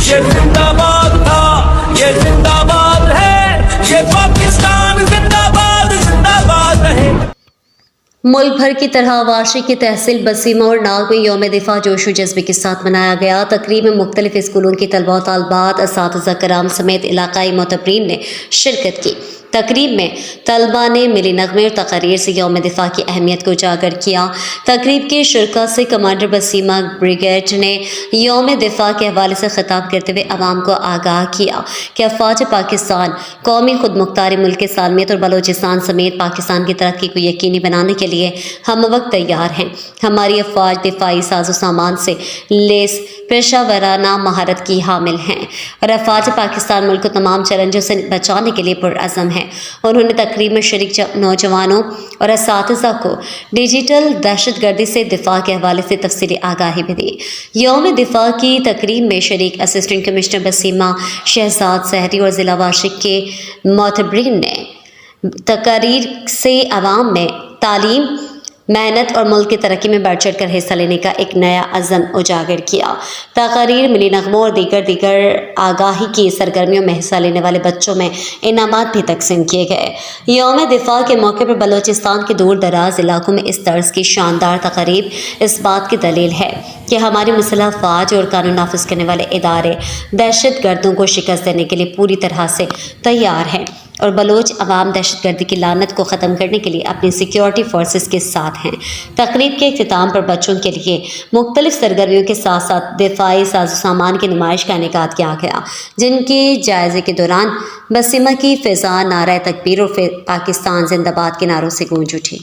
ये जिंदाबाद था, ये जिंदाबाद है, ये पाकिस्तान जिंदाबाद जिंदाबाद रहे। मुल्क भर की तरह वाशी की तहसील बसीमा और नाग में यौम दिफा जोश व जज्बे के साथ मनाया गया। तकरीब में मुख्तलिफ स्कूलों की तलबा व तालबात, असातिज़ा कराम समेत इलाकाई मोतबरीन ने शिरकत की। तकरीब में तलबा ने मिली नगमे और तकरीर से यौम दिफा की अहमियत को उजागर किया। तकरीब के शुरका से कमांडर बसीमा ब्रिगेड ने यौम दिफा के हवाले से खिताब करते हुए अवाम को आगाह किया कि अफवाज पाकिस्तान कौमी खुद मुख्तारी मुल्क की सालमियत और बलोचिस्तान समेत पाकिस्तान की तरक्की को यकीनी बनाने के लिए हम वक्त तैयार हैं। हमारी अफवाज दिफाई साजो सामान से लेस पेशा महारत की हामिल हैं और अफवाज पाकिस्तान मुल्क को तमाम चैलेंजों से बचाने के लिए पुरअज़म हैं। उन्होंने तकरीब में शरीक नौजवानों और असातिज़ा को डिजिटल दहशत गर्दी से दिफा के हवाले से तफसीली आगाही भी दी। यौम दिफा की तकरीब में शरीक असिस्टेंट कमिश्नर बसीमा शहजाद सहरी और ज़िला वाशिक के मोतबरीन ने तकरीर से अवाम में तालीम, मेहनत और मुल्क की तरक्की में बढ़ चढ़ कर हिस्सा लेने का एक नया अज़म उजागर किया। तकरीर, मिली नगमों और दीगर आगाही की सरगर्मियों में हिस्सा लेने वाले बच्चों में इनामात भी तकसीम किए गए। यौम दिफा के मौके पर बलोचिस्तान के दूर दराज इलाकों में इस तर्ज की शानदार तकरीब इस बात की दलील है कि हमारी मुसल्लह फ़ौज और कानून नाफिज करने वाले इदारे दहशत गर्दों को शिकस्त देने के लिए पूरी तरह से तैयार हैं और बलोच अवाम दहशतगर्दी की लानत को ख़त्म करने के लिए अपनी सिक्योरिटी फोर्सेस के साथ हैं। तकरीब के इख्तिताम पर बच्चों के लिए मुख्तलिफ सरगर्मियों के साथ साथ दिफाई साजो सामान की नुमाइश का इनेकाद किया गया, जिनके जायज़े के दौरान बसीमा की फ़िज़ा नारा तकबीर और पाकिस्तान जिंदाबाद के नारों से गूंज उठी।